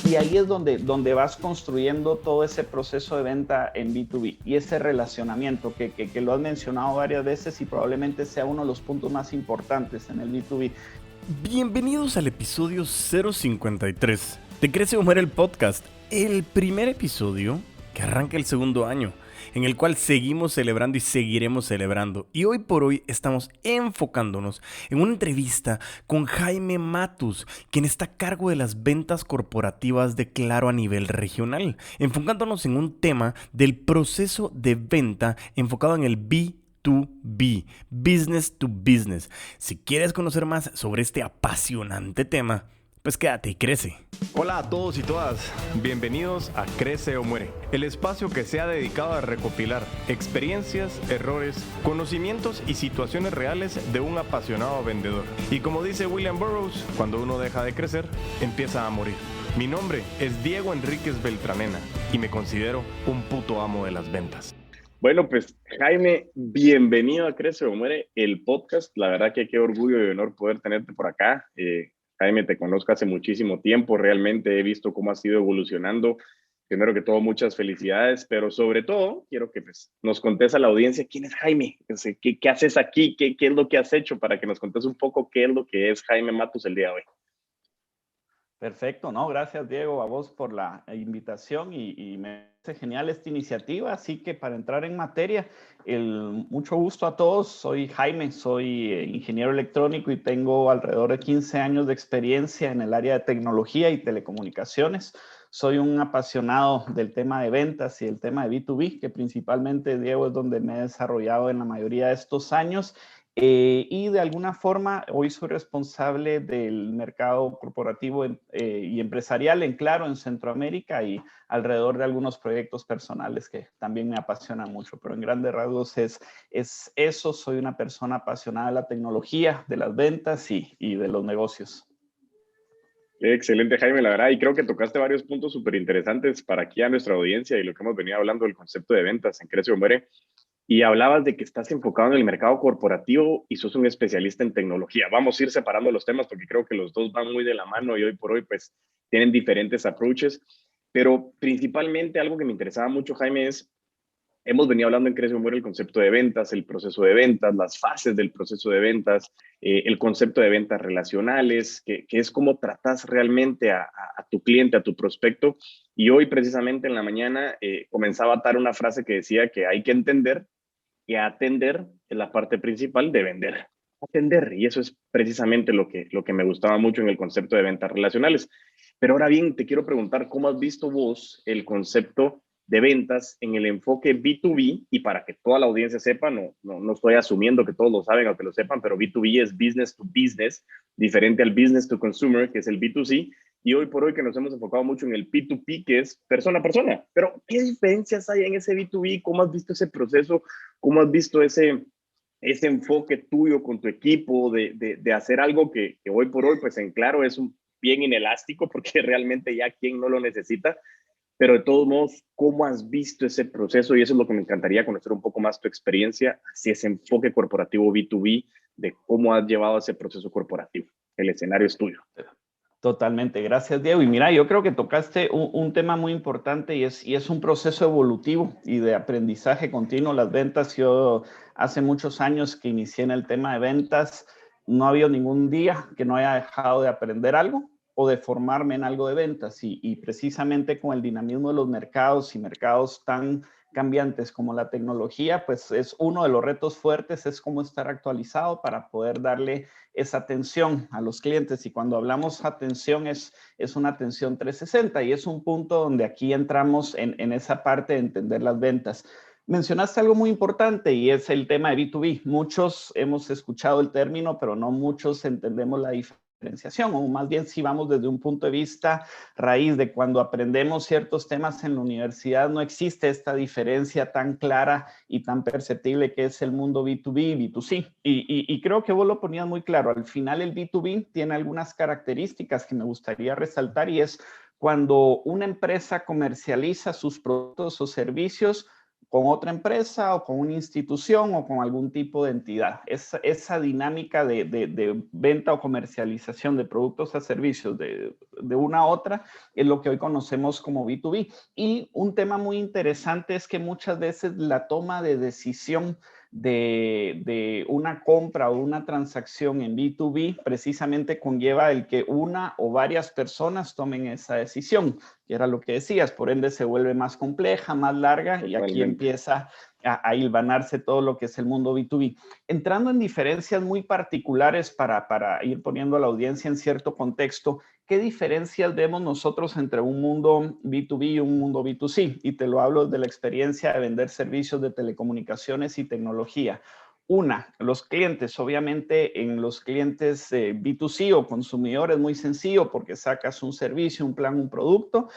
Y ahí es donde vas construyendo todo ese proceso de venta en B2B y ese relacionamiento que lo has mencionado varias veces y probablemente sea uno de los puntos más importantes en el B2B. Bienvenidos al episodio 053 de Crece o Muere el podcast, el primer episodio que arranca el segundo año, en el cual seguimos celebrando y seguiremos celebrando. Y hoy por hoy estamos enfocándonos en una entrevista con Jaime Matus, quien está a cargo de las ventas corporativas de Claro a nivel regional, enfocándonos en un tema del proceso de venta enfocado en el B2B, Business to Business. Si quieres conocer más sobre este apasionante tema, pues quédate y crece. Hola a todos y todas, bienvenidos a Crece o Muere, el espacio que se ha dedicado a recopilar experiencias, errores, conocimientos y situaciones reales de un apasionado vendedor. Y como dice William Burroughs, cuando uno deja de crecer, empieza a morir. Mi nombre es Diego Enríquez Beltranena y me considero un puto amo de las ventas. Bueno, pues Jaime, bienvenido a Crece o Muere, el podcast. La verdad que qué orgullo y honor poder tenerte por acá. Jaime, te conozco hace muchísimo tiempo, realmente he visto cómo has ido evolucionando. Primero que todo, muchas felicidades, pero sobre todo, quiero que nos contes a la audiencia quién es Jaime, qué haces aquí, qué es lo que has hecho, para que nos contes un poco qué es lo que es Jaime Matus el día de hoy. Perfecto, ¿no? Gracias, Diego, a vos por la invitación y me parece genial esta iniciativa. Así que para entrar en materia, mucho gusto a todos. Soy Jaime, soy ingeniero electrónico y tengo alrededor de 15 años de experiencia en el área de tecnología y telecomunicaciones. Soy un apasionado del tema de ventas y el tema de B2B, que principalmente, Diego, es donde me he desarrollado en la mayoría de estos años. Y de alguna forma hoy soy responsable del mercado corporativo y empresarial en Claro, en Centroamérica y alrededor de algunos proyectos personales que también me apasionan mucho, pero en grandes rasgos es eso. Soy una persona apasionada de la tecnología, de las ventas y de los negocios. Excelente, Jaime, la verdad, y creo que tocaste varios puntos súper interesantes para aquí a nuestra audiencia y lo que hemos venido hablando del concepto de ventas en Crece o Muere. Y hablabas de que estás enfocado en el mercado corporativo y sos un especialista en tecnología. Vamos a ir separando los temas porque creo que los dos van muy de la mano y hoy por hoy pues tienen diferentes approaches. Pero principalmente algo que me interesaba mucho, Jaime, es, hemos venido hablando en Crece o Muere el concepto de ventas, el proceso de ventas, las fases del proceso de ventas, el concepto de ventas relacionales, que es cómo tratas realmente a tu cliente, a tu prospecto. Y hoy precisamente en la mañana comenzaba a atar una frase que decía que hay que entender y atender es la parte principal de vender. Atender, y eso es precisamente lo que me gustaba mucho en el concepto de ventas relacionales. Pero ahora bien, te quiero preguntar, ¿cómo has visto vos el concepto de ventas en el enfoque B2B? Y para que toda la audiencia sepa, no estoy asumiendo que todos lo saben o que lo sepan, pero B2B es business to business, diferente al business to consumer, que es el B2C. Y hoy por hoy que nos hemos enfocado mucho en el P2P, que es persona a persona. Pero, ¿qué diferencias hay en ese B2B? ¿Cómo has visto ese proceso? ¿Cómo has visto ese enfoque tuyo con tu equipo de hacer algo que hoy por hoy, pues en Claro, es un bien inelástico porque realmente ya quien no lo necesita? Pero de todos modos, ¿cómo has visto ese proceso? Y eso es lo que me encantaría conocer un poco más tu experiencia, si ese enfoque corporativo B2B, de cómo has llevado ese proceso corporativo. El escenario es tuyo. Totalmente, gracias, Diego. Y mira, yo creo que tocaste un tema muy importante y es un proceso evolutivo y de aprendizaje continuo. Las ventas, yo hace muchos años que inicié en el tema de ventas, no ha habido ningún día que no haya dejado de aprender algo o de formarme en algo de ventas. Y precisamente con el dinamismo de los mercados y mercados tan cambiantes como la tecnología, pues es uno de los retos fuertes, es cómo estar actualizado para poder darle esa atención a los clientes. Y cuando hablamos atención es una atención 360 y es un punto donde aquí entramos en esa parte de entender las ventas. Mencionaste algo muy importante y es el tema de B2B. Muchos hemos escuchado el término, pero no muchos entendemos la diferenciación, o más bien si vamos desde un punto de vista raíz de cuando aprendemos ciertos temas en la universidad, no existe esta diferencia tan clara y tan perceptible que es el mundo B2B y B2C. Y creo que vos lo ponías muy claro. Al final el B2B tiene algunas características que me gustaría resaltar y es cuando una empresa comercializa sus productos o servicios con otra empresa o con una institución o con algún tipo de entidad. Esa dinámica de venta o comercialización de productos a servicios de una a otra es lo que hoy conocemos como B2B. Y un tema muy interesante es que muchas veces la toma de decisión de una compra o una transacción en B2B precisamente conlleva el que una o varias personas tomen esa decisión, que era lo que decías, por ende se vuelve más compleja, más larga. Totalmente. Y aquí empieza a hilvanarse todo lo que es el mundo B2B. Entrando en diferencias muy particulares para ir poniendo a la audiencia en cierto contexto, ¿qué diferencias vemos nosotros entre un mundo B2B y un mundo B2C? Y te lo hablo de la experiencia de vender servicios de telecomunicaciones y tecnología. Una, los clientes. Obviamente en los clientes B2C o consumidores es muy sencillo porque sacas un servicio, un plan, un producto,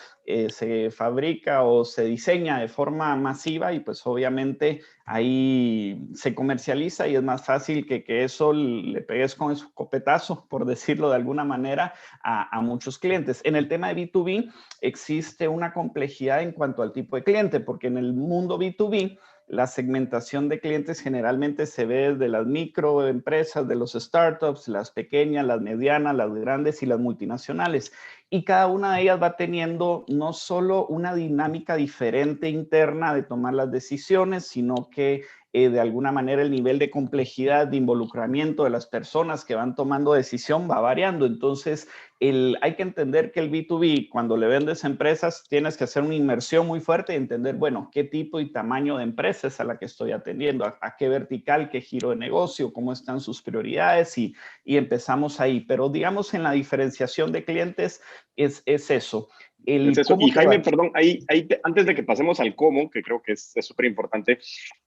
se fabrica o se diseña de forma masiva y pues obviamente ahí se comercializa y es más fácil que eso le pegues con el escopetazo, por decirlo de alguna manera, a muchos clientes. En el tema de B2B existe una complejidad en cuanto al tipo de cliente, porque en el mundo B2B la segmentación de clientes generalmente se ve desde las microempresas, de los startups, las pequeñas, las medianas, las grandes y las multinacionales. Y cada una de ellas va teniendo no solo una dinámica diferente interna de tomar las decisiones, sino que de alguna manera el nivel de complejidad, de involucramiento de las personas que van tomando decisión va variando. Entonces, hay que entender que el B2B, cuando le vendes a empresas, tienes que hacer una inmersión muy fuerte y entender, bueno, qué tipo y tamaño de empresa es a la que estoy atendiendo, a qué vertical, qué giro de negocio, cómo están sus prioridades y empezamos ahí. Pero digamos en la diferenciación de clientes es eso. Es eso. Y Jaime, perdón, antes de que pasemos al cómo, que creo que es súper importante,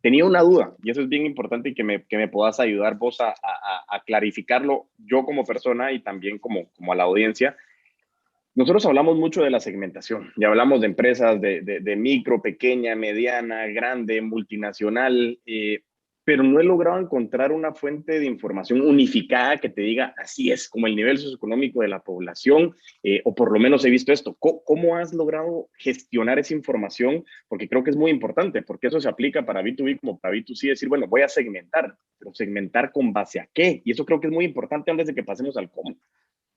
tenía una duda y eso es bien importante y que me puedas ayudar vos a clarificarlo yo como persona y también como a la audiencia. Nosotros hablamos mucho de la segmentación y hablamos de empresas de micro, pequeña, mediana, grande, multinacional, pero no he logrado encontrar una fuente de información unificada que te diga así es, como el nivel socioeconómico de la población, o por lo menos he visto esto. ¿Cómo has logrado gestionar esa información? Porque creo que es muy importante, porque eso se aplica para B2B como para B2C, decir, bueno, voy a segmentar, pero segmentar con base a qué. Y eso creo que es muy importante antes de que pasemos al cómo.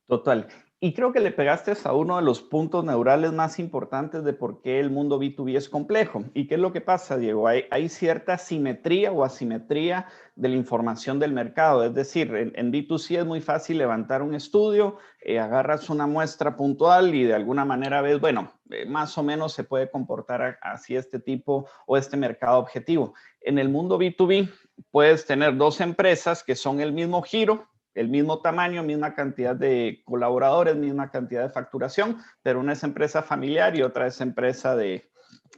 Total. Y creo que le pegaste a uno de los puntos neurales más importantes de por qué el mundo B2B es complejo. ¿Y qué es lo que pasa, Diego? Hay cierta simetría o asimetría de la información del mercado. Es decir, en B2C es muy fácil levantar un estudio, agarras una muestra puntual y de alguna manera ves, bueno, más o menos se puede comportar así este tipo o este mercado objetivo. En el mundo B2B puedes tener dos empresas que son el mismo giro, el mismo tamaño, misma cantidad de colaboradores, misma cantidad de facturación, pero una es empresa familiar y otra es empresa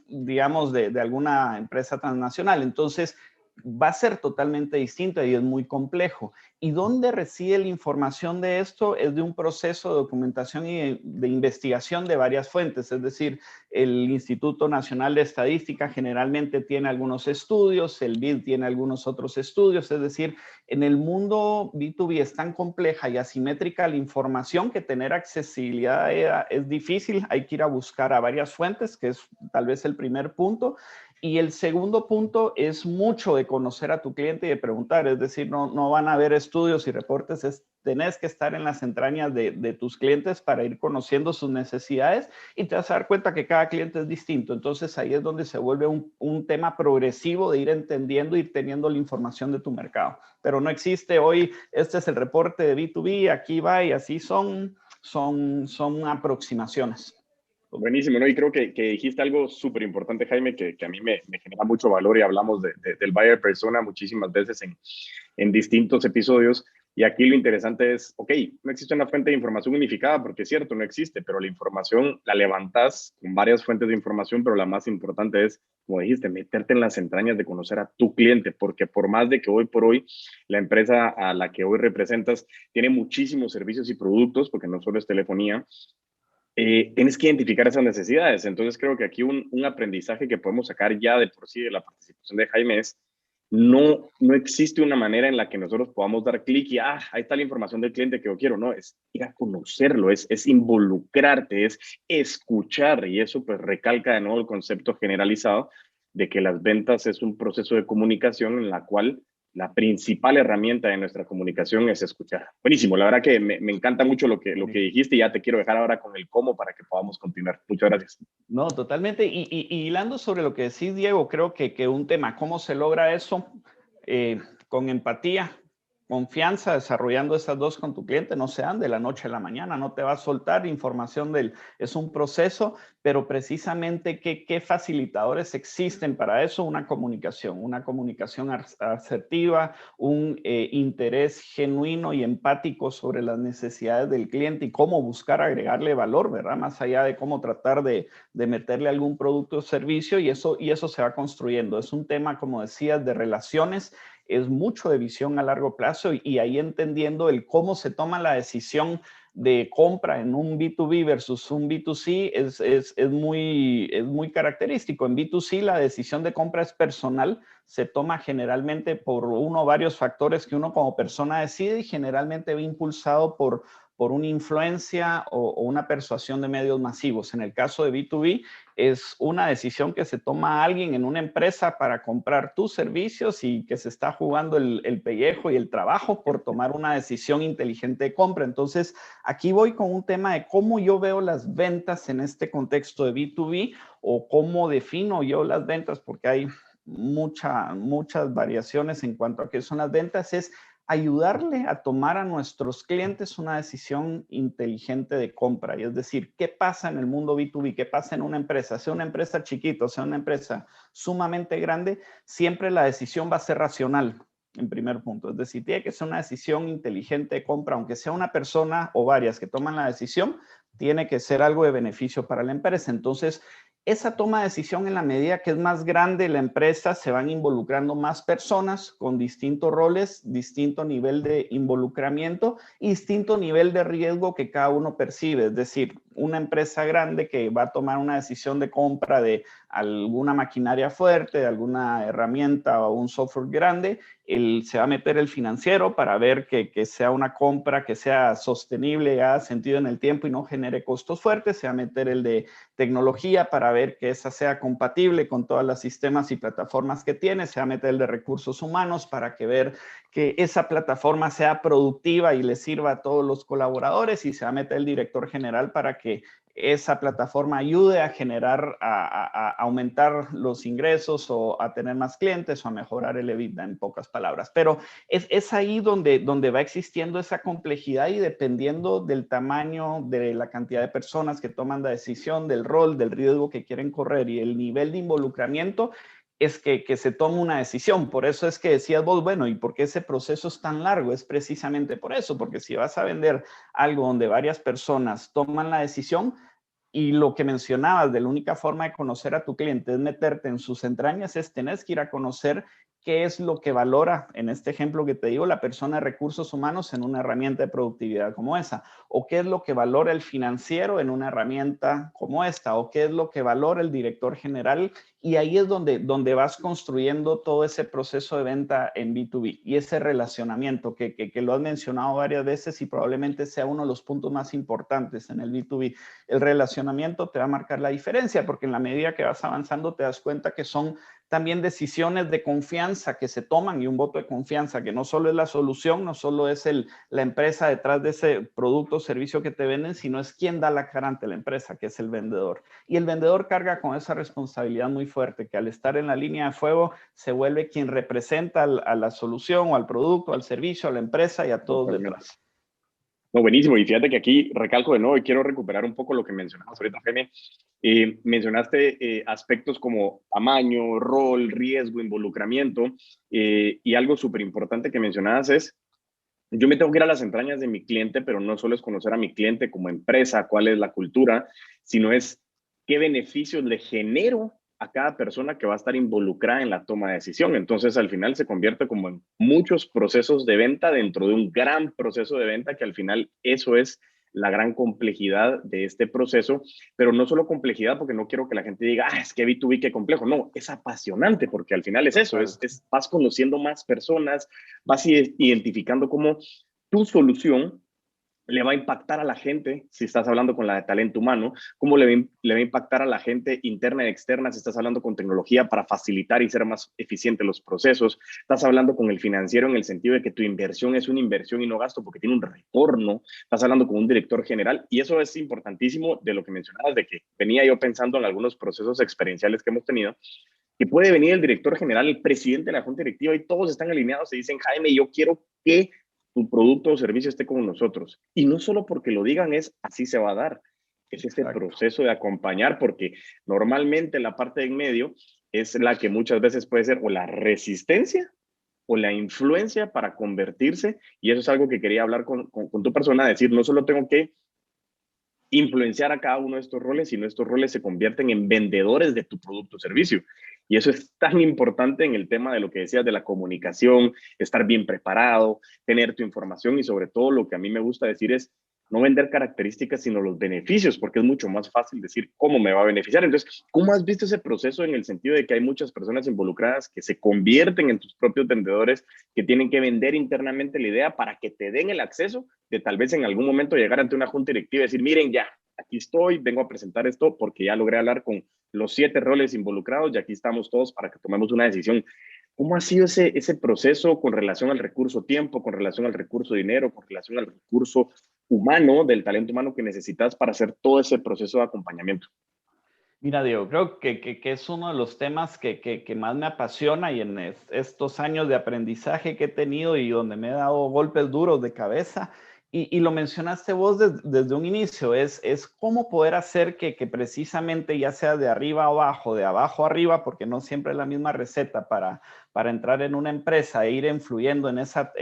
digamos, de alguna empresa transnacional. Entonces, va a ser totalmente distinto y es muy complejo. ¿Y dónde reside la información de esto? Es de un proceso de documentación y de investigación de varias fuentes. Es decir, el Instituto Nacional de Estadística generalmente tiene algunos estudios, el BID tiene algunos otros estudios. Es decir, en el mundo B2B es tan compleja y asimétrica la información que tener accesibilidad a ella es difícil. Hay que ir a buscar a varias fuentes, que es tal vez el primer punto. Y el segundo punto es mucho de conocer a tu cliente y de preguntar, es decir, no van a haber estudios y reportes, tenés que estar en las entrañas de tus clientes para ir conociendo sus necesidades y te vas a dar cuenta que cada cliente es distinto. Entonces ahí es donde se vuelve un tema progresivo de ir entendiendo, ir teniendo la información de tu mercado. Pero no existe hoy, este es el reporte de B2B, aquí va y así son aproximaciones. Buenísimo, ¿no? Y creo que dijiste algo súper importante, Jaime, que a mí me genera mucho valor y hablamos del buyer persona muchísimas veces en distintos episodios. Y aquí lo interesante es, ok, no existe una fuente de información unificada, porque es cierto, no existe, pero la información la levantas con varias fuentes de información, pero la más importante es, como dijiste, meterte en las entrañas de conocer a tu cliente, porque por más de que hoy por hoy la empresa a la que hoy representas tiene muchísimos servicios y productos, porque no solo es telefonía, tienes que identificar esas necesidades. Entonces creo que aquí un aprendizaje que podemos sacar ya de por sí de la participación de Jaime es no existe una manera en la que nosotros podamos dar clic y ahí está la información del cliente que yo quiero. No, es ir a conocerlo, es involucrarte, es escuchar, y eso pues recalca de nuevo el concepto generalizado de que las ventas es un proceso de comunicación en la cual la principal herramienta de nuestra comunicación es escuchar. Buenísimo, la verdad que me encanta mucho lo que dijiste y ya te quiero dejar ahora con el cómo para que podamos continuar. Muchas gracias. No, totalmente. Y hilando sobre lo que decís, Diego, creo que un tema, ¿cómo se logra eso? Con empatía, confianza, desarrollando esas dos con tu cliente, no se dan de la noche a la mañana, no te va a soltar información es un proceso, pero precisamente ¿qué facilitadores existen para eso? Una comunicación asertiva, un interés genuino y empático sobre las necesidades del cliente y cómo buscar agregarle valor, ¿verdad? Más allá de cómo tratar de meterle algún producto o servicio y eso se va construyendo. Es un tema, como decías, de relaciones, es mucho de visión a largo plazo y ahí entendiendo el cómo se toma la decisión de compra en un B2B versus un B2C es muy característico. En B2C la decisión de compra es personal, se toma generalmente por uno o varios factores que uno como persona decide y generalmente va impulsado por una influencia o una persuasión de medios masivos. En el caso de B2B, es una decisión que se toma alguien en una empresa para comprar tus servicios y que se está jugando el pellejo y el trabajo por tomar una decisión inteligente de compra. Entonces, aquí voy con un tema de cómo yo veo las ventas en este contexto de B2B o cómo defino yo las ventas, porque hay muchas variaciones en cuanto a qué son las ventas, es ayudarle a tomar a nuestros clientes una decisión inteligente de compra. Y es decir, ¿qué pasa en el mundo B2B? ¿Qué pasa en una empresa? Sea una empresa chiquita, sea una empresa sumamente grande, siempre la decisión va a ser racional, en primer punto. Es decir, tiene que ser una decisión inteligente de compra, aunque sea una persona o varias que toman la decisión, tiene que ser algo de beneficio para la empresa. Entonces, esa toma de decisión en la medida que es más grande la empresa, se van involucrando más personas con distintos roles, distinto nivel de involucramiento y distinto nivel de riesgo que cada uno percibe. Es decir, una empresa grande que va a tomar una decisión de compra de alguna maquinaria fuerte, de alguna herramienta o un software grande, se va a meter el financiero para ver que sea una compra que sea sostenible, haga sentido en el tiempo y no genere costos fuertes. Se va a meter el de tecnología para ver que esa sea compatible con todos los sistemas y plataformas que tiene. Se va a meter el de recursos humanos para ver que esa plataforma sea productiva y le sirva a todos los colaboradores, y se va a meter el director general para que esa plataforma ayude a generar, a aumentar los ingresos o a tener más clientes o a mejorar el EBITDA, en pocas palabras. Pero es ahí donde va existiendo esa complejidad y dependiendo del tamaño, de la cantidad de personas que toman la decisión, del rol, del riesgo que quieren correr y el nivel de involucramiento, es que se toma una decisión. Por eso es que decías vos, bueno, ¿y por qué ese proceso es tan largo? Es precisamente por eso, porque si vas a vender algo donde varias personas toman la decisión, y lo que mencionabas de la única forma de conocer a tu cliente es meterte en sus entrañas, es tenés que ir a conocer qué es lo que valora, en este ejemplo que te digo, la persona de recursos humanos en una herramienta de productividad como esa, o qué es lo que valora el financiero en una herramienta como esta, o qué es lo que valora el director general, y ahí es donde vas construyendo todo ese proceso de venta en B2B y ese relacionamiento que lo has mencionado varias veces y probablemente sea uno de los puntos más importantes en el B2B. El relacionamiento te va a marcar la diferencia, porque en la medida que vas avanzando te das cuenta que son también decisiones de confianza que se toman, y un voto de confianza que no solo es la solución, no solo es la empresa detrás de ese producto o servicio que te venden, sino es quien da la cara ante la empresa, que es el vendedor. Y el vendedor carga con esa responsabilidad muy fuerte, que al estar en la línea de fuego se vuelve quien representa a la solución o al producto, al servicio, a la empresa y a todos detrás. No, buenísimo. Y fíjate que aquí recalco de nuevo y quiero recuperar un poco lo que mencionabas ahorita, Jaime. Mencionaste aspectos como tamaño, rol, riesgo, involucramiento, y algo súper importante que mencionabas es, yo me tengo que ir a las entrañas de mi cliente, pero no solo es conocer a mi cliente como empresa, cuál es la cultura, sino es qué beneficios le genero a cada persona que va a estar involucrada en la toma de decisión. Entonces, al final se convierte como en muchos procesos de venta dentro de un gran proceso de venta, que al final eso es la gran complejidad de este proceso, pero no solo complejidad, porque no quiero que la gente diga, es que B2B, qué complejo. No, es apasionante, porque al final es eso, vas conociendo más personas, vas identificando cómo tu solución le va a impactar a la gente si estás hablando con la de talento humano, cómo le va a impactar a la gente interna y externa si estás hablando con tecnología para facilitar y ser más eficientes los procesos, estás hablando con el financiero en el sentido de que tu inversión es una inversión y no gasto porque tiene un retorno, estás hablando con un director general y eso es importantísimo de lo que mencionabas, de que venía yo pensando en algunos procesos experienciales que hemos tenido, que puede venir el director general, el presidente de la junta directiva y todos están alineados y dicen, Jaime, yo quiero que tu producto o servicio esté con nosotros. Y no solo porque lo digan es así se va a dar. Es este proceso de acompañar porque normalmente la parte de en medio es la que muchas veces puede ser o la resistencia o la influencia para convertirse. Y eso es algo que quería hablar con tu persona, decir, no solo tengo que influenciar a cada uno de estos roles, sino estos roles se convierten en vendedores de tu producto o servicio. Y eso es tan importante en el tema de lo que decías de la comunicación, estar bien preparado, tener tu información y sobre todo lo que a mí me gusta decir es no vender características, sino los beneficios, porque es mucho más fácil decir cómo me va a beneficiar. Entonces, ¿cómo has visto ese proceso en el sentido de que hay muchas personas involucradas que se convierten en tus propios vendedores, que tienen que vender internamente la idea para que te den el acceso de tal vez en algún momento llegar ante una junta directiva y decir, miren, ya, aquí estoy, vengo a presentar esto porque ya logré hablar con los 7 roles involucrados y aquí estamos todos para que tomemos una decisión? ¿Cómo ha sido ese proceso con relación al recurso tiempo, con relación al recurso dinero, con relación al recurso humano, del talento humano que necesitas para hacer todo ese proceso de acompañamiento? Mira, Diego, creo que es uno de los temas que más me apasiona y en estos años de aprendizaje que he tenido y donde me he dado golpes duros de cabeza. Y lo mencionaste vos desde un inicio, es cómo poder hacer que precisamente ya sea de arriba a abajo, de abajo a arriba, porque no siempre es la misma receta para entrar en una empresa e ir influyendo en esa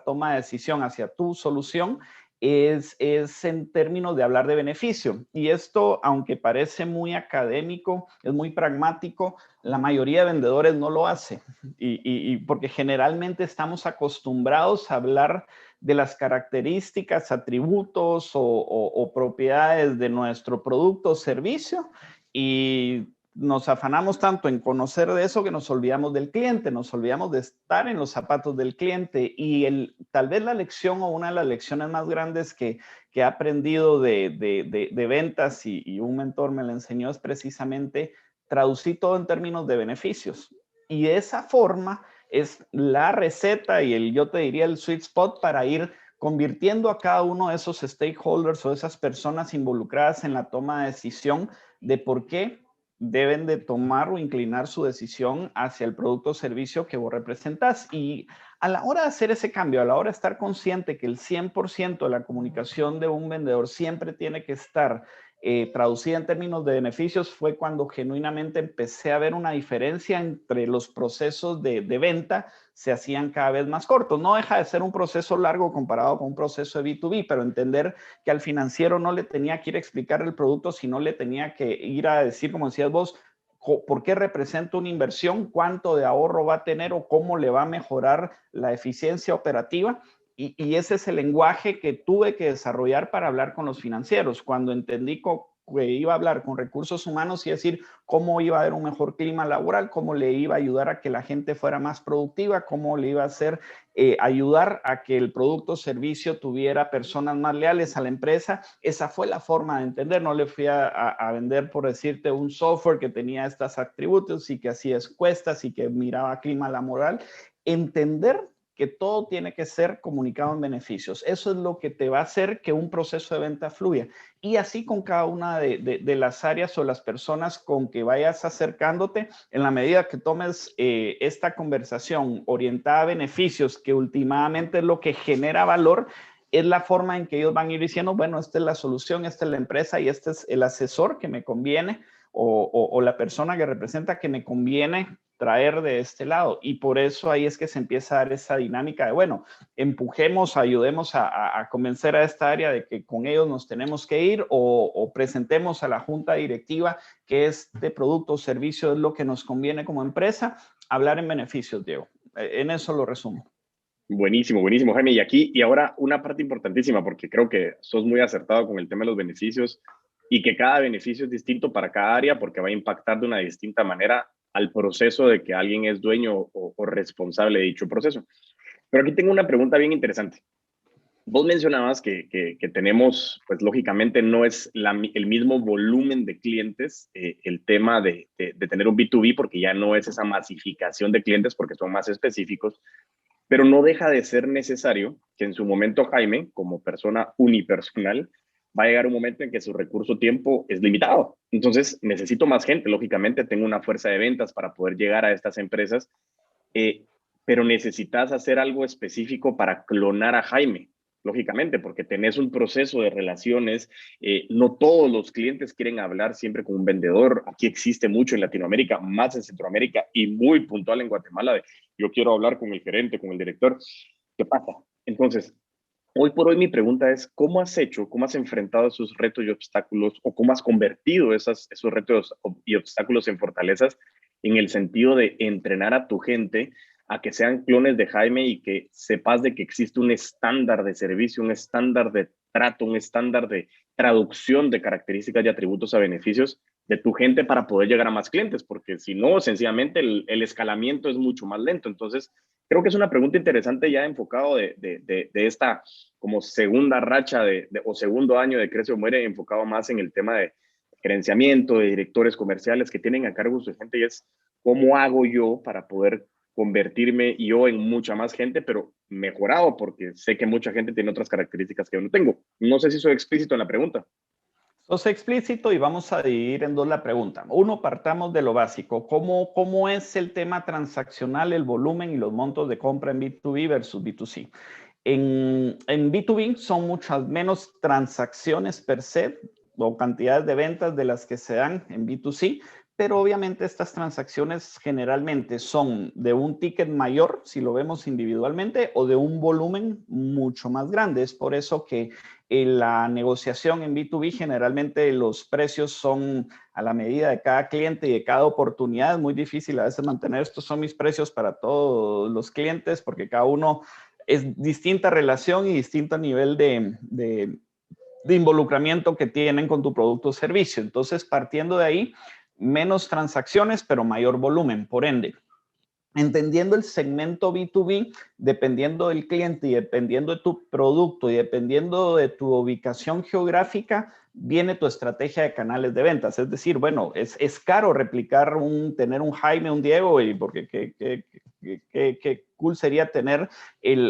toma de decisión hacia tu solución, es en términos de hablar de beneficio. Y esto, aunque parece muy académico, es muy pragmático, la mayoría de vendedores no lo hace. Y porque generalmente estamos acostumbrados a hablar de las características, atributos o propiedades de nuestro producto o servicio y nos afanamos tanto en conocer de eso que nos olvidamos del cliente, nos olvidamos de estar en los zapatos del cliente y tal vez la lección o una de las lecciones más grandes que he aprendido de ventas y un mentor me la enseñó es precisamente traducir todo en términos de beneficios. Y de esa forma es la receta y yo te diría el sweet spot para ir convirtiendo a cada uno de esos stakeholders o esas personas involucradas en la toma de decisión de por qué deben de tomar o inclinar su decisión hacia el producto o servicio que vos representás. Y a la hora de hacer ese cambio, a la hora de estar consciente que el 100% de la comunicación de un vendedor siempre tiene que estar traducida en términos de beneficios, fue cuando genuinamente empecé a ver una diferencia entre los procesos de venta, se hacían cada vez más cortos. No deja de ser un proceso largo comparado con un proceso de B2B, pero entender que al financiero no le tenía que ir a explicar el producto, sino le tenía que ir a decir, como decías vos, por qué representa una inversión, cuánto de ahorro va a tener o cómo le va a mejorar la eficiencia operativa. Y ese es el lenguaje que tuve que desarrollar para hablar con los financieros. Cuando entendí que iba a hablar con recursos humanos y decir cómo iba a haber un mejor clima laboral, cómo le iba a ayudar a que la gente fuera más productiva, cómo le iba a hacer ayudar a que el producto o servicio tuviera personas más leales a la empresa. Esa fue la forma de entender. No le fui a vender, por decirte, un software que tenía estos atributos y que hacía encuestas y que miraba clima laboral. Entender que todo tiene que ser comunicado en beneficios. Eso es lo que te va a hacer que un proceso de venta fluya. Y así con cada una de las áreas o las personas con que vayas acercándote, en la medida que tomes esta conversación orientada a beneficios, que últimamente es lo que genera valor, es la forma en que ellos van a ir diciendo, bueno, esta es la solución, esta es la empresa y este es el asesor que me conviene o la persona que representa que me conviene traer de este lado. Y por eso ahí es que se empieza a dar esa dinámica de, bueno, empujemos, ayudemos a convencer a esta área de que con ellos nos tenemos que ir o presentemos a la junta directiva que este producto o servicio es lo que nos conviene como empresa. Hablar en beneficios, Diego. En eso lo resumo. Buenísimo, buenísimo, Jaime. Y ahora una parte importantísima, porque creo que sos muy acertado con el tema de los beneficios y que cada beneficio es distinto para cada área porque va a impactar de una distinta manera al proceso de que alguien es dueño o responsable de dicho proceso. Pero aquí tengo una pregunta bien interesante. Vos mencionabas que tenemos, pues lógicamente no es el mismo volumen de clientes, el tema de tener un B2B, porque ya no es esa masificación de clientes, porque son más específicos, pero no deja de ser necesario que en su momento Jaime, como persona unipersonal, va a llegar un momento en que su recurso tiempo es limitado. Entonces necesito más gente, lógicamente tengo una fuerza de ventas para poder llegar a estas empresas, eh, pero necesitas hacer algo específico para clonar a Jaime, lógicamente, porque tenés un proceso de relaciones. No todos los clientes quieren hablar siempre con un vendedor. Aquí existe mucho en Latinoamérica, más en Centroamérica y muy puntual en Guatemala de yo quiero hablar con el gerente, con el director. ¿Qué pasa? Entonces, hoy por hoy mi pregunta es, ¿cómo has hecho, cómo has enfrentado esos retos y obstáculos o cómo has convertido esos retos y obstáculos en fortalezas en el sentido de entrenar a tu gente a que sean clones de Jaime y que sepas de que existe un estándar de servicio, un estándar de trato, un estándar de traducción de características y atributos a beneficios de tu gente para poder llegar a más clientes? Porque si no, sencillamente el escalamiento es mucho más lento. Entonces, creo que es una pregunta interesante ya enfocado de esta como segunda racha o segundo año de Crece o Muere, enfocado más en el tema de gerenciamiento, de directores comerciales que tienen a cargo su gente, y es cómo hago yo para poder convertirme yo en mucha más gente, pero mejorado, porque sé que mucha gente tiene otras características que yo no tengo. No sé si soy explícito en la pregunta. Sos explícito y vamos a dividir en dos la pregunta. Uno, partamos de lo básico. ¿Cómo es el tema transaccional, el volumen y los montos de compra en B2B versus B2C? En B2B son muchas menos transacciones per se o cantidades de ventas de las que se dan en B2C, pero obviamente estas transacciones generalmente son de un ticket mayor, si lo vemos individualmente, o de un volumen mucho más grande. Es por eso que en la negociación en B2B generalmente los precios son a la medida de cada cliente y de cada oportunidad. Es muy difícil a veces mantener estos son mis precios para todos los clientes porque cada uno es distinta relación y distinto nivel de involucramiento que tienen con tu producto o servicio. Entonces, partiendo de ahí, menos transacciones, pero mayor volumen, por ende. Entendiendo el segmento B2B, dependiendo del cliente y dependiendo de tu producto y dependiendo de tu ubicación geográfica, viene tu estrategia de canales de ventas. Es decir, bueno, es caro replicar tener un Jaime, un Diego, y porque qué cool sería tener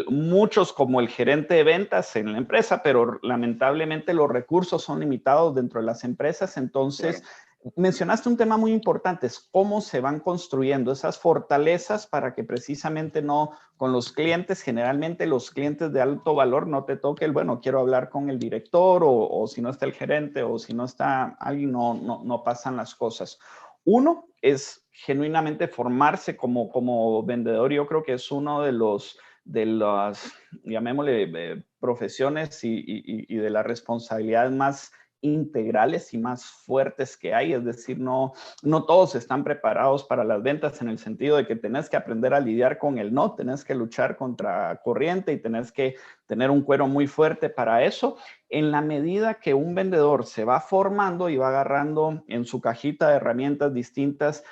muchos como el gerente de ventas en la empresa, pero lamentablemente los recursos son limitados dentro de las empresas. Entonces, mencionaste un tema muy importante, es cómo se van construyendo esas fortalezas para que precisamente no con los clientes, generalmente los clientes de alto valor no te toque bueno, quiero hablar con el director o si no está el gerente o si no está alguien, no pasan las cosas. Uno es genuinamente formarse como vendedor. Yo creo que es uno de las, llamémosle, profesiones y de las responsabilidades más integrales y más fuertes que hay. Es decir, no todos están preparados para las ventas en el sentido de que tenés que aprender a lidiar con el no, tenés que luchar contra corriente y tenés que tener un cuero muy fuerte para eso. En la medida que un vendedor se va formando y va agarrando en su cajita de herramientas distintas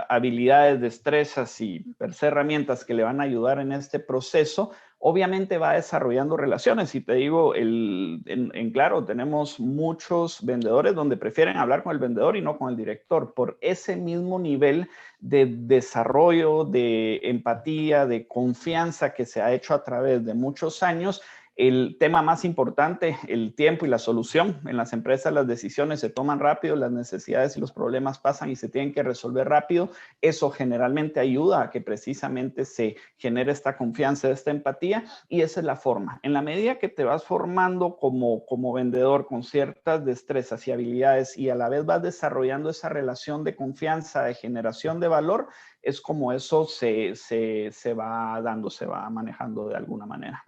habilidades, destrezas y per se herramientas que le van a ayudar en este proceso, obviamente va desarrollando relaciones. Y te digo, en claro, tenemos muchos vendedores donde prefieren hablar con el vendedor y no con el director por ese mismo nivel de desarrollo, de empatía, de confianza que se ha hecho a través de muchos años. El tema más importante, el tiempo y la solución. En las empresas las decisiones se toman rápido, las necesidades y los problemas pasan y se tienen que resolver rápido. Eso generalmente ayuda a que precisamente se genere esta confianza, esta empatía, y esa es la forma. En la medida que te vas formando como vendedor con ciertas destrezas y habilidades y a la vez vas desarrollando esa relación de confianza, de generación de valor, es como eso se va dando, se va manejando de alguna manera.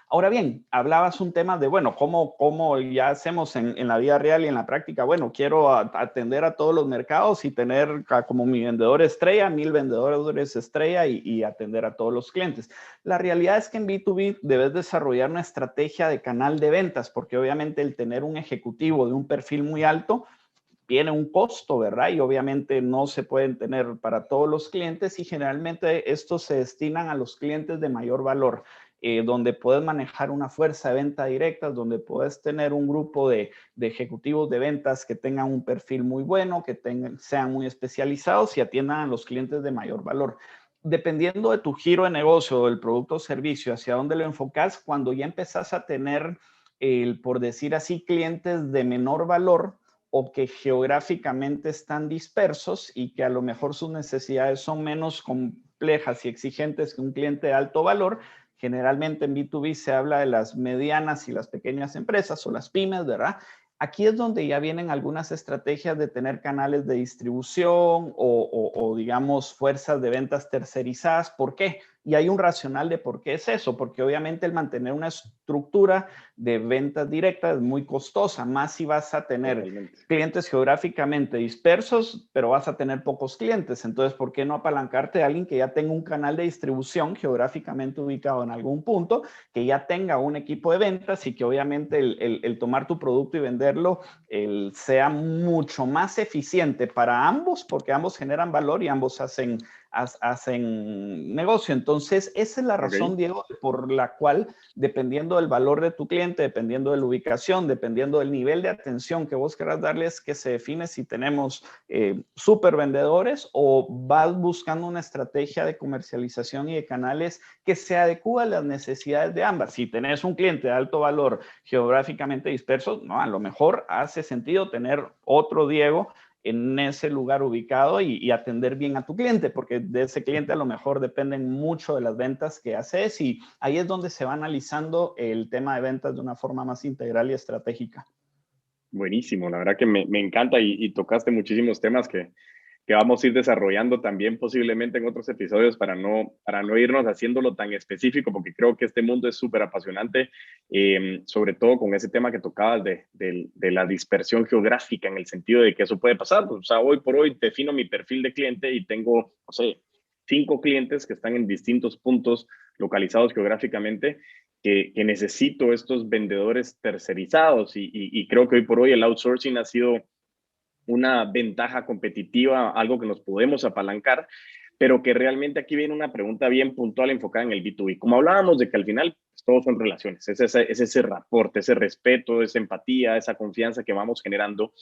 Ahora bien, hablabas un tema de, bueno, ¿cómo ya hacemos en la vida real y en la práctica? Bueno, quiero atender a todos los mercados y tener como mi vendedor estrella, 1000 vendedores estrella y atender a todos los clientes. La realidad es que en B2B debes desarrollar una estrategia de canal de ventas, porque obviamente el tener un ejecutivo de un perfil muy alto tiene un costo, ¿verdad? Y obviamente no se pueden tener para todos los clientes y generalmente estos se destinan a los clientes de mayor valor. donde puedes manejar una fuerza de venta directa, donde puedes tener un grupo de ejecutivos de ventas que tengan un perfil muy bueno, que sean muy especializados y atiendan a los clientes de mayor valor. Dependiendo de tu giro de negocio, del producto o servicio, hacia dónde lo enfocas, cuando ya empezás a tener, por decir así, clientes de menor valor o que geográficamente están dispersos y que a lo mejor sus necesidades son menos complejas y exigentes que un cliente de alto valor. Generalmente en B2B se habla de las medianas y las pequeñas empresas o las pymes, ¿verdad? Aquí es donde ya vienen algunas estrategias de tener canales de distribución o digamos, fuerzas de ventas tercerizadas. ¿Por qué? Y hay un racional de por qué es eso, porque obviamente el mantener una estructura de ventas directas es muy costosa, más si vas a tener clientes geográficamente dispersos, pero vas a tener pocos clientes. Entonces, ¿por qué no apalancarte de alguien que ya tenga un canal de distribución geográficamente ubicado en algún punto, que ya tenga un equipo de ventas y que obviamente el tomar tu producto y venderlo sea mucho más eficiente para ambos, porque ambos generan valor y ambos hacen negocio? Entonces, esa es la razón, Diego, por la cual, dependiendo del valor de tu cliente, dependiendo de la ubicación, dependiendo del nivel de atención que vos querás darles, que se define si tenemos súper vendedores o vas buscando una estrategia de comercialización y de canales que se adecúa a las necesidades de ambas. Si tenés un cliente de alto valor geográficamente disperso, no, a lo mejor hace sentido tener otro Diego en ese lugar ubicado y atender bien a tu cliente, porque de ese cliente a lo mejor dependen mucho de las ventas que haces, y ahí es donde se va analizando el tema de ventas de una forma más integral y estratégica. Buenísimo, la verdad que me encanta y tocaste muchísimos temas que vamos a ir desarrollando también posiblemente en otros episodios para no irnos haciéndolo tan específico, porque creo que este mundo es súper apasionante, sobre todo con ese tema que tocabas de la dispersión geográfica, en el sentido de que eso puede pasar. O sea, hoy por hoy defino mi perfil de cliente y tengo, no sé, 5 clientes que están en distintos puntos localizados geográficamente, que necesito estos vendedores tercerizados, y creo que hoy por hoy el outsourcing ha sido una ventaja competitiva, algo que nos podemos apalancar, pero que realmente aquí viene una pregunta bien puntual enfocada en el B2B. Como hablábamos de que al final pues, todos son relaciones, es ese rapport, ese respeto, esa empatía, esa confianza que vamos generando.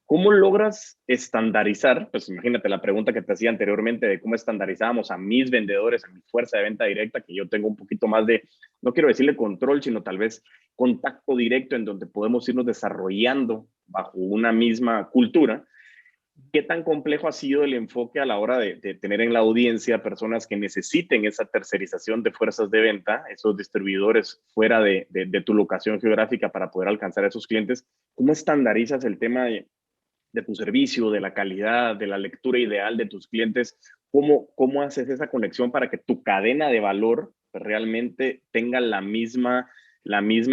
¿Cómo logras estandarizar? Pues imagínate la pregunta que te hacía anteriormente de cómo estandarizábamos a mis vendedores, a mi fuerza de venta directa, que yo tengo un poquito más de, no quiero decirle control, sino tal vez contacto directo en donde podemos irnos desarrollando bajo una misma cultura. ¿Qué tan complejo ha sido el enfoque a la hora de tener en la audiencia personas que necesiten esa tercerización de fuerzas de venta, esos distribuidores fuera de tu locación geográfica para poder alcanzar a esos clientes? ¿Cómo estandarizas el tema de tu servicio, de la calidad, de la lectura ideal de tus clientes? ¿Cómo haces esa conexión para que tu cadena de valor realmente tenga la misma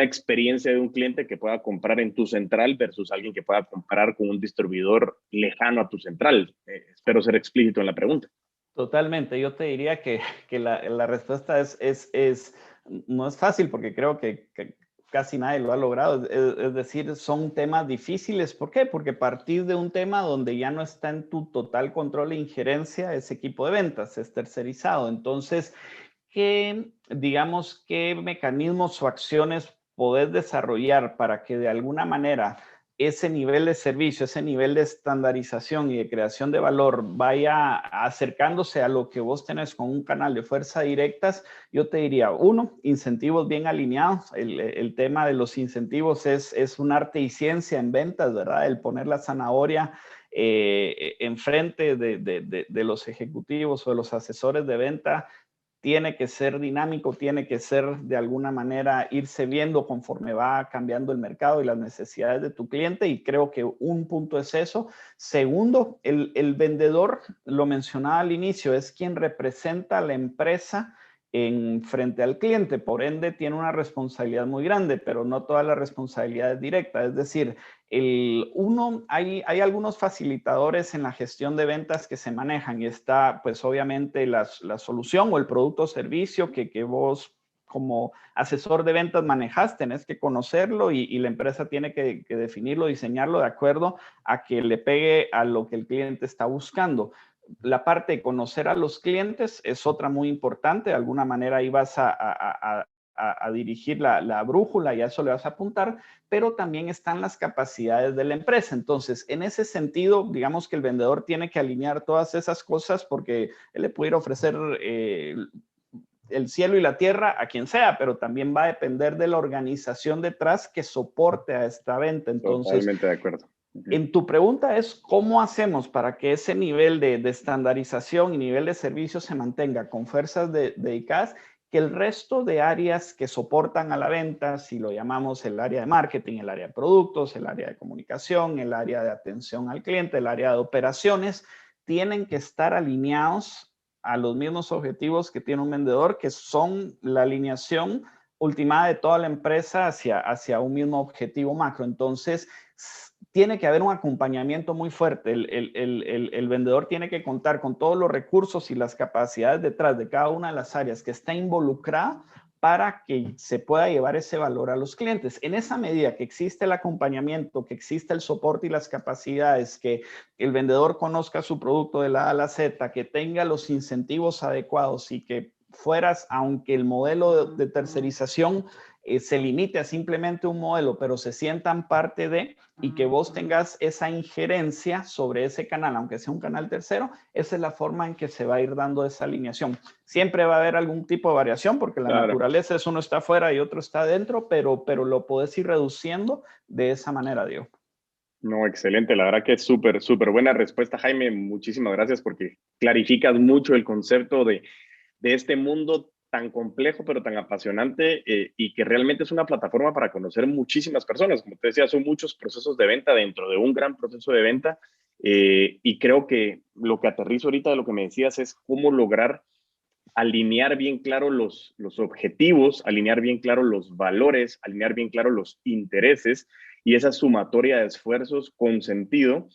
experiencia de un cliente que pueda comprar en tu central versus alguien que pueda comprar con un distribuidor lejano a tu central? Espero ser explícito en la pregunta. Totalmente. Yo te diría que la respuesta no es fácil, porque creo que casi nadie lo ha logrado. Es decir, son temas difíciles. ¿Por qué? Porque partir de un tema donde ya no está en tu total control e injerencia ese equipo de ventas, es tercerizado. Entonces, ¿qué mecanismos o acciones podés desarrollar para que de alguna manera ese nivel de servicio, ese nivel de estandarización y de creación de valor vaya acercándose a lo que vos tenés con un canal de fuerza directas? Yo te diría, uno, incentivos bien alineados. El tema de los incentivos es un arte y ciencia en ventas, ¿verdad? El poner la zanahoria enfrente de los ejecutivos o de los asesores de venta tiene que ser dinámico, tiene que ser de alguna manera irse viendo conforme va cambiando el mercado y las necesidades de tu cliente, y creo que un punto es eso. Segundo, el vendedor, lo mencionaba al inicio, es quien representa a la empresa frente al cliente, por ende tiene una responsabilidad muy grande, pero no toda la responsabilidad es directa. Es decir, hay algunos facilitadores en la gestión de ventas que se manejan, y está pues obviamente la solución o el producto o servicio que vos como asesor de ventas manejas, tenés que conocerlo y la empresa tiene que definirlo, diseñarlo de acuerdo a que le pegue a lo que el cliente está buscando. la parte de conocer a los clientes es otra muy importante. De alguna manera ahí vas a dirigir la brújula y a eso le vas a apuntar, pero también están las capacidades de la empresa. Entonces, en ese sentido, digamos que el vendedor tiene que alinear todas esas cosas porque él le pudiera ofrecer el cielo y la tierra a quien sea, pero también va a depender de la organización detrás que soporte a esta venta. Entonces, totalmente de acuerdo. En tu pregunta es, ¿cómo hacemos para que ese nivel de estandarización y nivel de servicio se mantenga con fuerzas dedicadas? Que el resto de áreas que soportan a la venta, si lo llamamos el área de marketing, el área de productos, el área de comunicación, el área de atención al cliente, el área de operaciones, tienen que estar alineados a los mismos objetivos que tiene un vendedor, que son la alineación ultimada de toda la empresa hacia un mismo objetivo macro. Entonces, tiene que haber un acompañamiento muy fuerte. El vendedor tiene que contar con todos los recursos y las capacidades detrás de cada una de las áreas que está involucrada para que se pueda llevar ese valor a los clientes. En esa medida que existe el acompañamiento, que existe el soporte y las capacidades, que el vendedor conozca su producto de la A a la Z, que tenga los incentivos adecuados y que fueras, aunque el modelo de tercerización se limite a simplemente un modelo, pero se sientan parte de, y que vos tengas esa injerencia sobre ese canal, aunque sea un canal tercero, esa es la forma en que se va a ir dando esa alineación. Siempre va a haber algún tipo de variación, porque la naturaleza es uno está afuera y otro está adentro, pero lo podés ir reduciendo de esa manera, Diego. No, excelente. La verdad que es súper, súper buena respuesta, Jaime. Muchísimas gracias porque clarificas mucho el concepto de este mundo tan complejo, pero tan apasionante y que realmente es una plataforma para conocer muchísimas personas. Como te decía, son muchos procesos de venta dentro de un gran proceso de venta y creo que lo que aterrizo ahorita de lo que me decías es cómo lograr alinear bien claro los objetivos, alinear bien claro los valores, alinear bien claro los intereses y esa sumatoria de esfuerzos con sentido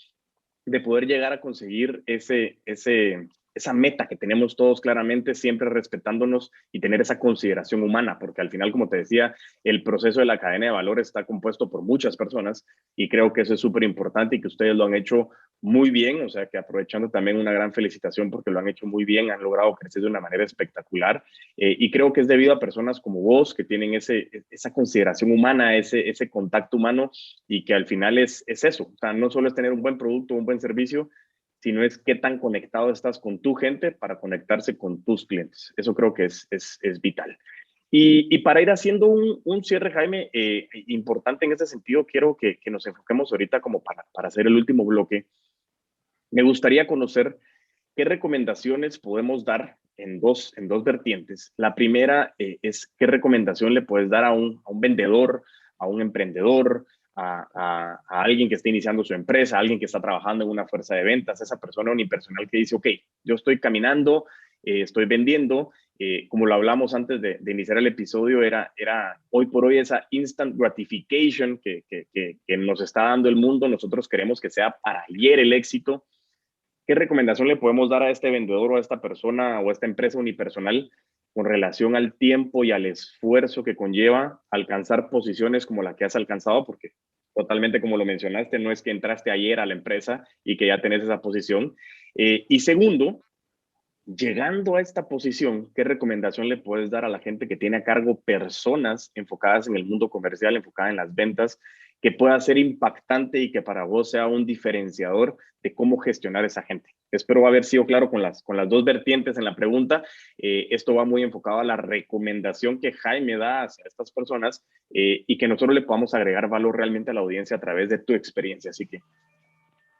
de poder llegar a conseguir esa meta que tenemos todos claramente, siempre respetándonos y tener esa consideración humana, porque al final, como te decía, el proceso de la cadena de valor está compuesto por muchas personas y creo que eso es súper importante y que ustedes lo han hecho muy bien, o sea que aprovechando también una gran felicitación porque lo han hecho muy bien, han logrado crecer de una manera espectacular y creo que es debido a personas como vos que tienen esa consideración humana, ese contacto humano y que al final es eso, o sea, no solo es tener un buen producto, un buen servicio, sino es qué tan conectado estás con tu gente para conectarse con tus clientes. Eso creo que es vital. Y para ir haciendo un cierre, Jaime, importante en ese sentido, quiero que nos enfoquemos ahorita como para hacer el último bloque. Me gustaría conocer qué recomendaciones podemos dar en dos vertientes. La primera es qué recomendación le puedes dar a un vendedor, a un emprendedor, a alguien que está iniciando su empresa, a alguien que está trabajando en una fuerza de ventas, esa persona unipersonal que dice, ok, yo estoy caminando, estoy vendiendo, como lo hablamos antes de iniciar el episodio, era hoy por hoy esa instant gratification que nos está dando el mundo, nosotros queremos que sea para ayer el éxito. ¿Qué recomendación le podemos dar a este vendedor o a esta persona o a esta empresa unipersonal con relación al tiempo y al esfuerzo que conlleva alcanzar posiciones como la que has alcanzado? Porque totalmente como lo mencionaste, no es que entraste ayer a la empresa y que ya tenés esa posición. Y segundo, llegando a esta posición, ¿qué recomendación le puedes dar a la gente que tiene a cargo personas enfocadas en el mundo comercial, enfocadas en las ventas, que pueda ser impactante y que para vos sea un diferenciador de cómo gestionar esa gente? Espero haber sido claro con las dos vertientes en la pregunta. Esto va muy enfocado a la recomendación que Jaime da hacia estas personas y que nosotros le podamos agregar valor realmente a la audiencia a través de tu experiencia. Así que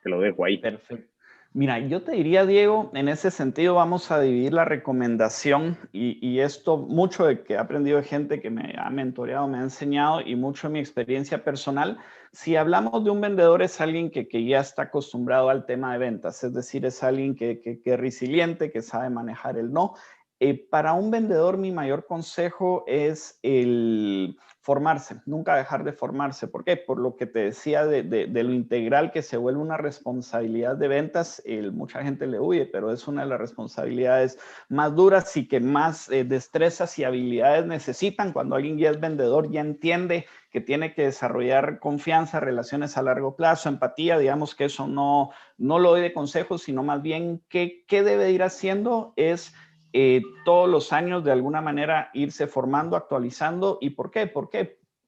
te lo dejo ahí. Perfecto. Mira, yo te diría, Diego, en ese sentido vamos a dividir la recomendación y esto, mucho de que he aprendido de gente que me ha mentoreado, me ha enseñado y mucho de mi experiencia personal. Si hablamos de un vendedor, es alguien que ya está acostumbrado al tema de ventas, es decir, es alguien que es resiliente, que sabe manejar el no. Para un vendedor, mi mayor consejo es el formarse, nunca dejar de formarse. ¿Por qué? Por lo que te decía de lo integral que se vuelve una responsabilidad de ventas. Mucha gente le huye, pero es una de las responsabilidades más duras y que más destrezas y habilidades necesitan. Cuando alguien ya es vendedor, ya entiende que tiene que desarrollar confianza, relaciones a largo plazo, empatía. Digamos que eso no lo doy de consejos, sino más bien qué debe ir haciendo es todos los años de alguna manera irse formando, actualizando. ¿Y por qué?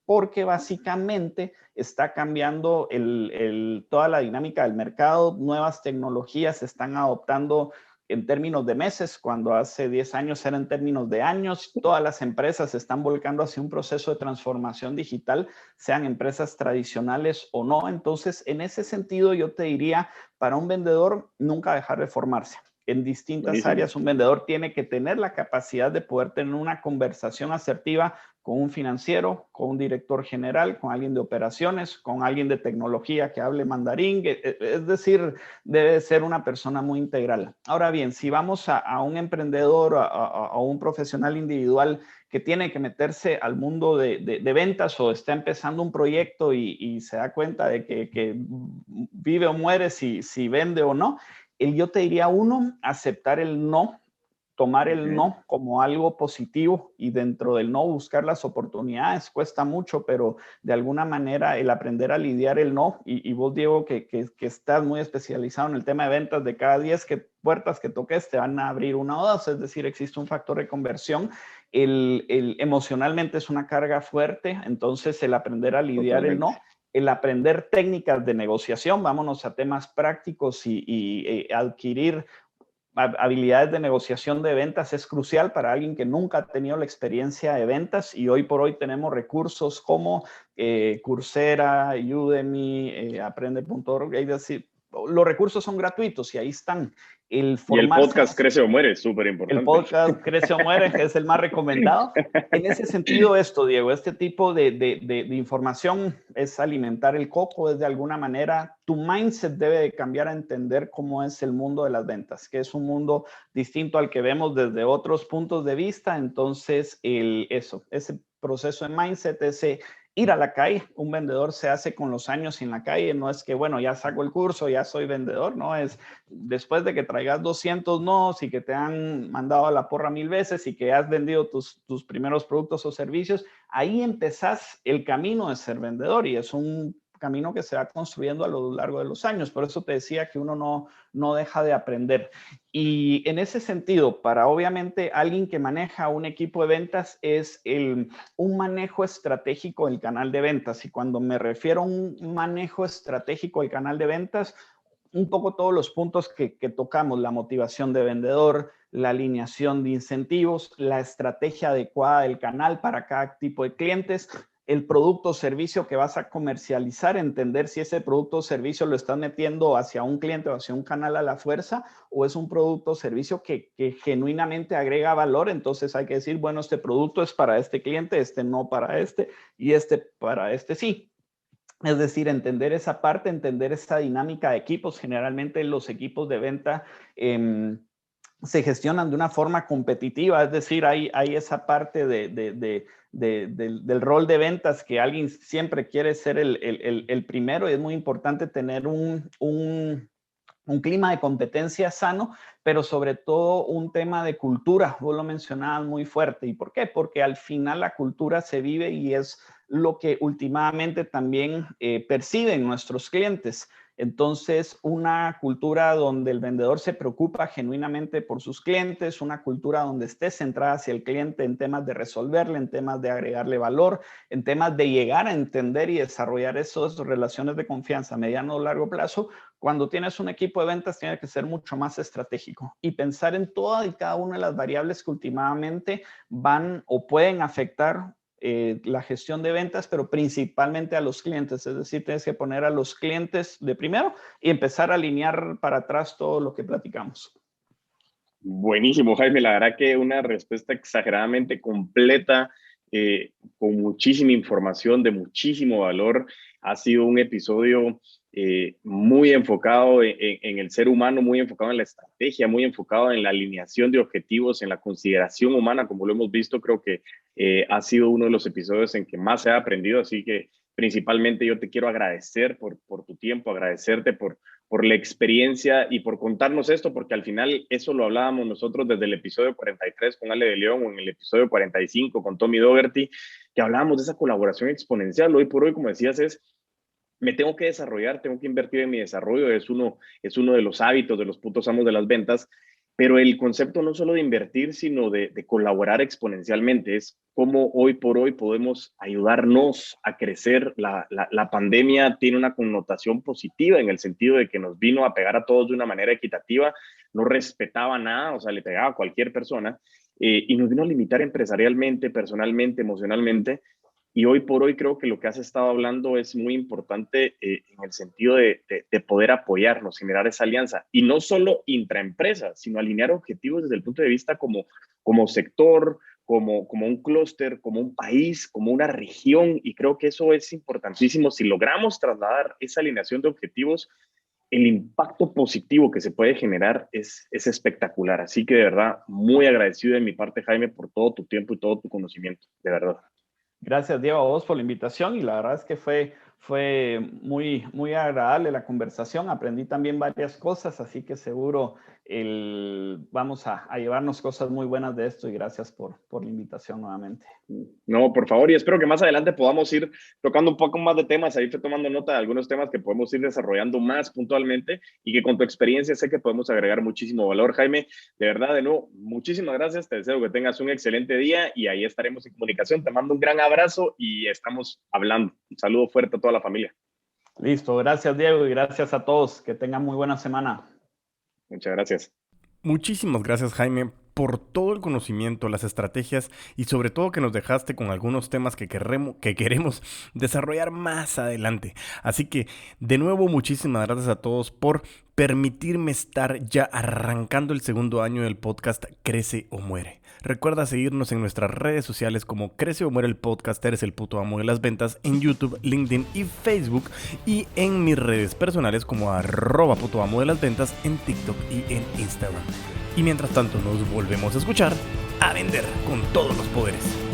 Porque básicamente está cambiando toda la dinámica del mercado, nuevas tecnologías se están adoptando en términos de meses, cuando hace 10 años era en términos de años. Todas las empresas se están volcando hacia un proceso de transformación digital, sean empresas tradicionales o no. Entonces, en ese sentido, yo te diría, para un vendedor, nunca dejar de formarse. En distintas áreas, un vendedor tiene que tener la capacidad de poder tener una conversación asertiva con un financiero, con un director general, con alguien de operaciones, con alguien de tecnología que hable mandarín. Es decir, debe ser una persona muy integral. Ahora bien, si vamos a un emprendedor, a un profesional individual que tiene que meterse al mundo de ventas o está empezando un proyecto y se da cuenta de que vive o muere si vende o no, yo te diría, uno, aceptar el no, tomar el no como algo positivo y dentro del no buscar las oportunidades. Cuesta mucho, pero de alguna manera el aprender a lidiar el no, y vos, Diego, que estás muy especializado en el tema de ventas, de cada 10 puertas que toques te van a abrir una o dos, es decir, existe un factor de conversión. Emocionalmente es una carga fuerte, entonces el aprender a lidiar el no, el aprender técnicas de negociación, vámonos a temas prácticos y adquirir habilidades de negociación de ventas es crucial para alguien que nunca ha tenido la experiencia de ventas, y hoy por hoy tenemos recursos como Coursera, Udemy, Aprende.org, es decir, los recursos son gratuitos y ahí están. Y el podcast Crece o Muere, súper importante. El podcast Crece o Muere es el más recomendado. En ese sentido, Diego, este tipo de información es alimentar el coco, es de alguna manera, tu mindset debe de cambiar a entender cómo es el mundo de las ventas, que es un mundo distinto al que vemos desde otros puntos de vista. Entonces, ese proceso de mindset, ese ir a la calle, un vendedor se hace con los años en la calle, no es que, bueno, ya saco el curso, ya soy vendedor, no, es después de que traigas 200 nos y que te han mandado a la porra 1000 veces y que has vendido tus primeros productos o servicios, ahí empezás el camino de ser vendedor, y es un camino que se va construyendo a lo largo de los años. Por eso te decía que uno no deja de aprender. Y en ese sentido, para obviamente alguien que maneja un equipo de ventas, es un manejo estratégico del canal de ventas. Y cuando me refiero a un manejo estratégico del canal de ventas, un poco todos los puntos que tocamos: la motivación de vendedor, la alineación de incentivos, la estrategia adecuada del canal para cada tipo de clientes, el producto o servicio que vas a comercializar, entender si ese producto o servicio lo estás metiendo hacia un cliente o hacia un canal a la fuerza, o es un producto o servicio que genuinamente agrega valor. Entonces hay que decir, bueno, este producto es para este cliente, este no para este, y este para este sí. Es decir, entender esa parte, entender esa dinámica de equipos. Generalmente los equipos de venta se gestionan de una forma competitiva, es decir, hay esa parte del rol de ventas, que alguien siempre quiere ser el primero, y es muy importante tener un clima de competencia sano, pero sobre todo un tema de cultura. Vos lo mencionabas muy fuerte. ¿Y por qué? Porque al final la cultura se vive y es lo que últimamente también perciben nuestros clientes. Entonces, una cultura donde el vendedor se preocupa genuinamente por sus clientes, una cultura donde esté centrada hacia el cliente en temas de resolverle, en temas de agregarle valor, en temas de llegar a entender y desarrollar esas relaciones de confianza a mediano o largo plazo. Cuando tienes un equipo de ventas, tiene que ser mucho más estratégico y pensar en todas y cada una de las variables que últimamente van o pueden afectar la gestión de ventas, pero principalmente a los clientes. Es decir, tienes que poner a los clientes de primero y empezar a alinear para atrás todo lo que platicamos. Buenísimo, Jaime. La verdad que una respuesta exageradamente completa, con muchísima información de muchísimo valor. Ha sido un episodio muy enfocado en el ser humano, muy enfocado en la estrategia, muy enfocado en la alineación de objetivos, en la consideración humana, como lo hemos visto. Creo que ha sido uno de los episodios en que más se ha aprendido, así que principalmente yo te quiero agradecer por tu tiempo, agradecerte por la experiencia y por contarnos esto, porque al final eso lo hablábamos nosotros desde el episodio 43 con Ale de León, o en el episodio 45 con Tommy Dougherty, que hablábamos de esa colaboración exponencial. Hoy por hoy, como decías, me tengo que desarrollar, tengo que invertir en mi desarrollo, es uno de los hábitos de los putos amos de las ventas, pero el concepto no solo de invertir, sino de colaborar exponencialmente, es cómo hoy por hoy podemos ayudarnos a crecer. La pandemia tiene una connotación positiva en el sentido de que nos vino a pegar a todos de una manera equitativa, no respetaba nada, o sea, le pegaba a cualquier persona, y nos vino a limitar empresarialmente, personalmente, emocionalmente. Y hoy por hoy creo que lo que has estado hablando es muy importante en el sentido de poder apoyarnos, generar esa alianza. Y no solo intraempresa, sino alinear objetivos desde el punto de vista como sector, como un clúster, como un país, como una región. Y creo que eso es importantísimo. Si logramos trasladar esa alineación de objetivos, el impacto positivo que se puede generar es espectacular. Así que de verdad, muy agradecido de mi parte, Jaime, por todo tu tiempo y todo tu conocimiento, de verdad. Gracias, Diego, a vos por la invitación, y la verdad es que fue muy, muy agradable la conversación. Aprendí también varias cosas, así que seguro vamos a llevarnos cosas muy buenas de esto, y gracias por la invitación nuevamente. No, por favor, y espero que más adelante podamos ir tocando un poco más de temas. Ahí estoy tomando nota de algunos temas que podemos ir desarrollando más puntualmente y que con tu experiencia sé que podemos agregar muchísimo valor. Jaime, de verdad, de nuevo, muchísimas gracias. Te deseo que tengas un excelente día y ahí estaremos en comunicación. Te mando un gran abrazo y estamos hablando. Un saludo fuerte a toda la familia. Listo, gracias, Diego, y gracias a todos. Que tengan muy buena semana. Muchas gracias. Muchísimas gracias, Jaime, por todo el conocimiento, las estrategias y sobre todo que nos dejaste con algunos temas que queremos desarrollar más adelante. Así que, de nuevo, muchísimas gracias a todos por permitirme estar ya arrancando el segundo año del podcast Crece o Muere. Recuerda seguirnos en nuestras redes sociales como Crece o Muere el podcast, eres el puto amo de las ventas, en YouTube, LinkedIn y Facebook, y en mis redes personales como @putoamo de las ventas en TikTok y en Instagram. Y mientras tanto nos volvemos a escuchar, a vender con todos los poderes.